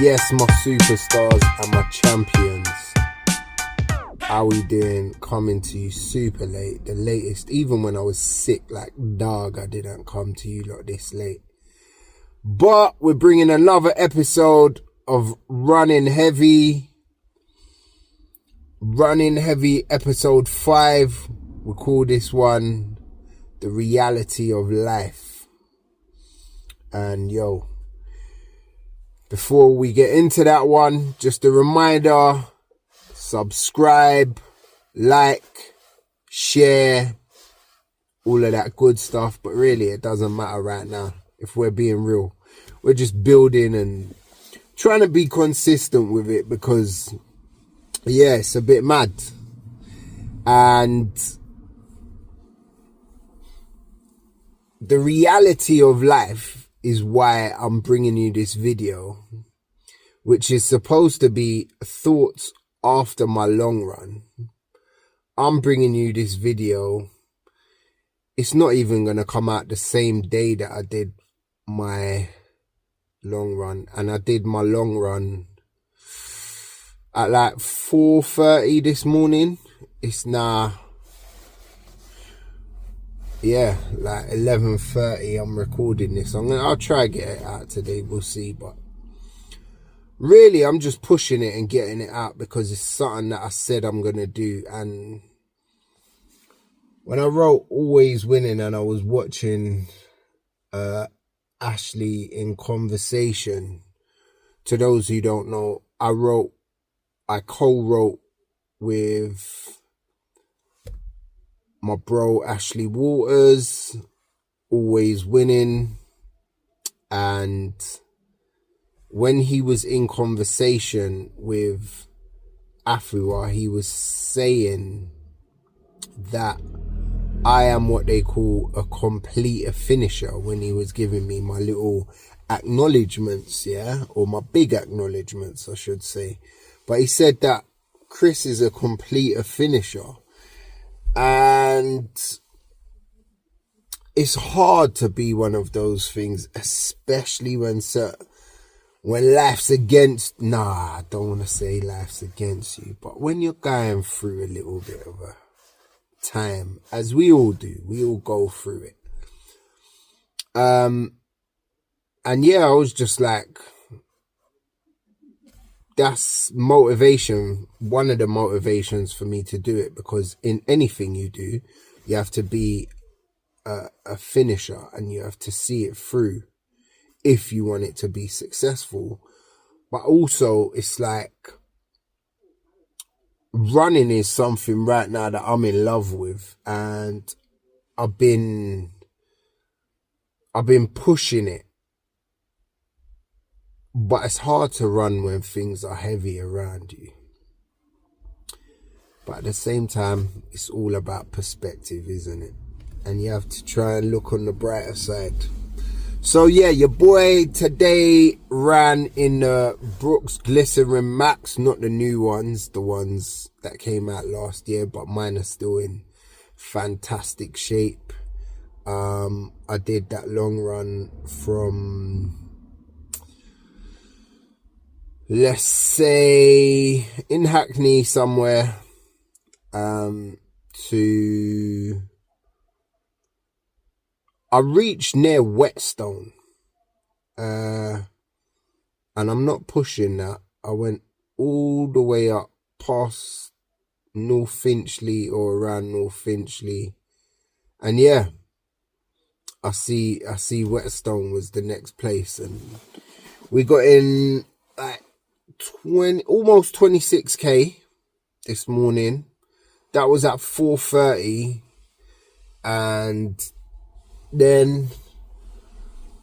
Yes, my superstars and my champions. How we doing? Coming to you super late. The latest, even when I was sick like dog, I didn't come to you lot this late. But we're bringing another episode of Running Heavy. Running Heavy episode 5. We call this one The Reality of Life. And yo, before we get into that one, just a reminder, subscribe, like, share, all of that good stuff. But really, it doesn't matter right now, if we're being real. We're just building and trying to be consistent with it because, yeah, it's a bit mad. And the reality of life is why I'm bringing you this video, which is supposed to be thoughts after my long run. I'm bringing you this video. It's not even going to come out the same day that I did my long run. And I did my long run at like 4:30 this morning. It's now, yeah, like 11:30. I'm recording this. I'll try to get it out today. We'll see. But really, I'm just pushing it and getting it out because it's something that I said I'm going to do. And when I wrote Always Winning and I was watching Ashley in Conversation, to those who don't know, I co-wrote with my bro Ashley Waters, Always Winning. And when he was in conversation with Afua, he was saying that I am what they call a complete finisher when he was giving me my little acknowledgements, yeah, or my big acknowledgements, I should say. But he said that Chris is a complete finisher. And it's hard to be one of those things, especially when life's against, I don't want to say life's against you, but when you're going through a little bit of a time, as we all do, we all go through it. And yeah, I was just like, that's motivation, one of the motivations for me to do it, because in anything you do, you have to be a finisher and you have to see it through if you want it to be successful. But also, it's like running is something right now that I'm in love with, and I've been pushing it. But it's hard to run when things are heavy around you. But at the same time, it's all about perspective, isn't it? And you have to try and look on the brighter side. So yeah, your boy today ran in the Brooks Glycerin Max, not the new ones, the ones that came out last year, but mine are still in fantastic shape. I did that long run from, let's say, in Hackney somewhere, to, I reached near Whetstone, and I'm not pushing that. I went all the way up past North Finchley or around North Finchley, and yeah, I see Whetstone was the next place, and we got in like almost 26k this morning. That was at 4:30, and then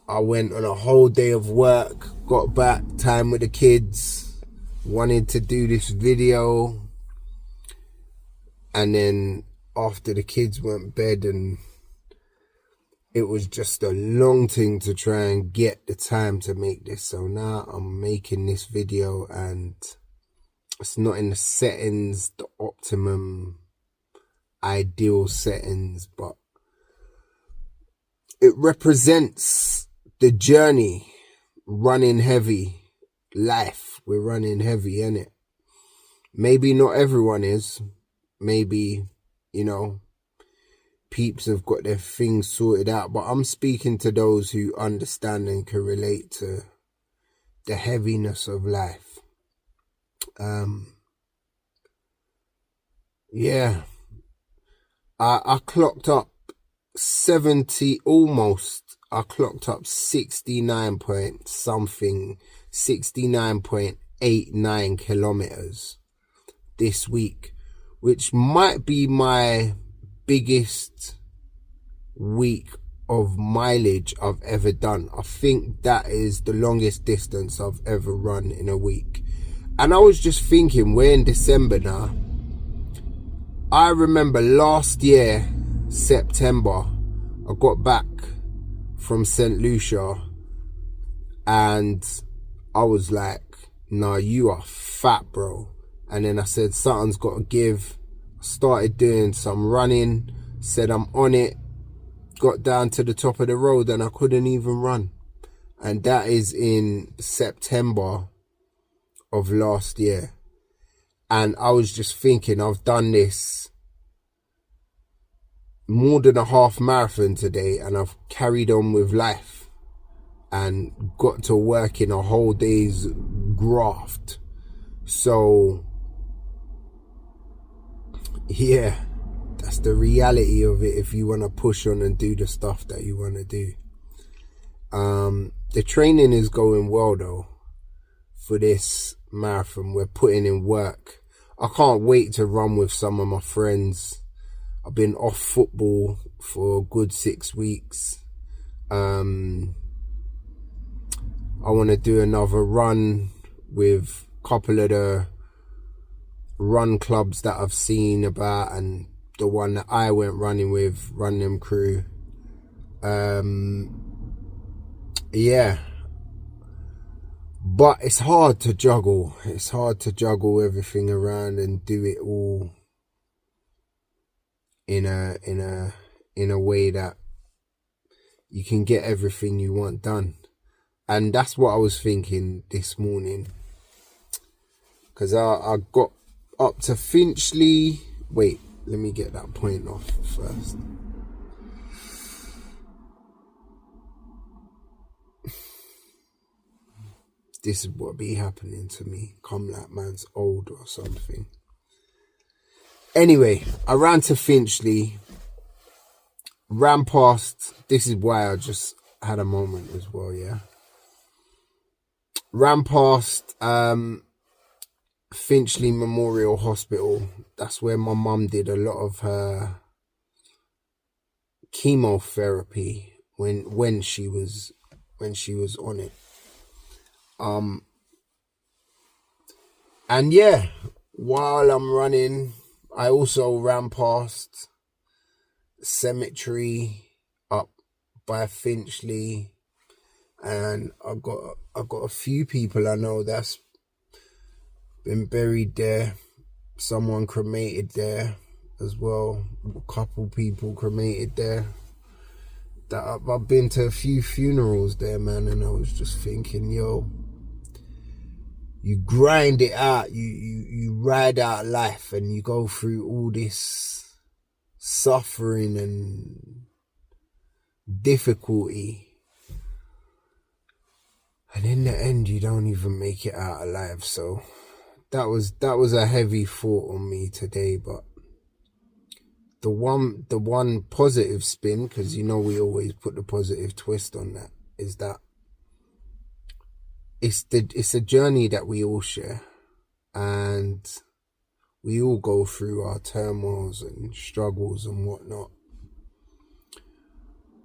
I went on a whole day of work, got back, time with the kids, wanted to do this video, and then after the kids went bed, and it was just a long thing to try and get the time to make this. So now I'm making this video, and it's not in the settings, the optimum ideal settings, but it represents the journey, running heavy, life. We're running heavy, innit? Maybe not everyone is. Maybe, peeps have got their things sorted out, but I'm speaking to those who understand and can relate to the heaviness of life. Yeah, I clocked up 70 almost. I clocked up 69 point something, 69.89 kilometers this week, which might be my biggest week of mileage I've ever done. I think that is the longest distance I've ever run in a week. And I was just thinking, we're in December now. I remember last year, September, I got back from St. Lucia and I was like, nah, you are fat, bro. And then I said, something's got to give. I started doing some running, said I'm on it, got down to the top of the road and I couldn't even run. And that is in September of last year. And I was just thinking, I've done this more than a half marathon today and I've carried on with life and got to work in a whole day's graft. So yeah, that's the reality of it if you want to push on and do the stuff that you want to do. The training is going well though for this marathon. We're putting in work. I can't wait to run with some of my friends. I've been off football for a good 6 weeks. I want to do another run with a couple of the run clubs that I've seen about and the one that I went running with, Run Them Crew. Yeah. But it's hard to juggle. It's hard to juggle everything around and do it all in a way that you can get everything you want done. And that's what I was thinking this morning. Because I got up to Finchley. Wait, let me get that point off first. This is what be happening to me. Come like man's old or something. Anyway, I ran to Finchley. Ran past. This is why I just had a moment as well, yeah. Ran past Finchley Memorial Hospital. That's where my mum did a lot of her chemotherapy when she was on it. And yeah, while I'm running, I also ran past cemetery up by Finchley, and I got a few people I know that's been buried there. Someone cremated there as well. A couple people cremated there. I've been to a few funerals there, man, and I was just thinking, yo, you grind it out, you ride out life, and you go through all this suffering and difficulty, and in the end you don't even make it out alive. So that was a heavy thought on me today. But the one positive spin, because we always put the positive twist on that, is that it's a journey that we all share, and we all go through our turmoils and struggles and whatnot.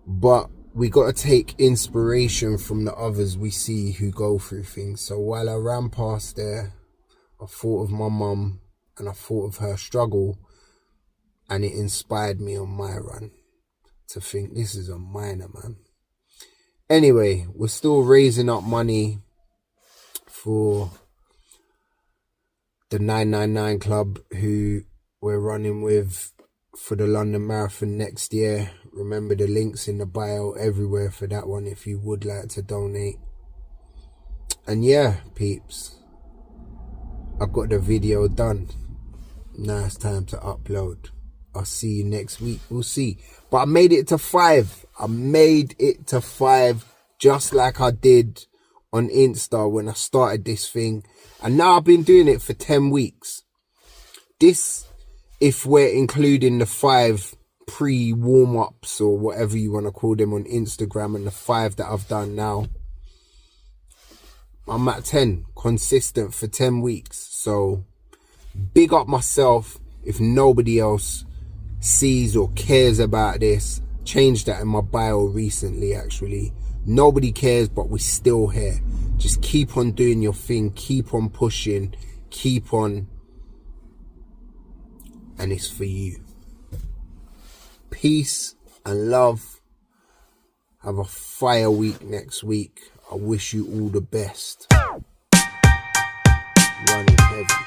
But we got to take inspiration from the others we see who go through things. So while I ran past there, I thought of my mum and I thought of her struggle, and it inspired me on my run to think this is a minor, man. Anyway, we're still raising up money for the 999 Club, who we're running with for the London Marathon next year. Remember, the links in the bio everywhere for that one if you would like to donate. And yeah, peeps, I got the video done. Now it's time to upload. I'll see you next week. We'll see. But I made it to 5. I made it to 5, just like I did on Insta when I started this thing. And now I've been doing it for 10 weeks. This, if we're including the 5 pre-warm-ups or whatever you want to call them on Instagram, and the 5 that I've done now, I'm at 10, consistent for 10 weeks. So big up myself. If nobody else sees or cares about this, changed that in my bio recently actually. Nobody cares, but we're still here. Just keep on doing your thing, keep on pushing, keep on, and it's for you. Peace and love. Have a fire week next week. I wish you all the best. Running heavy.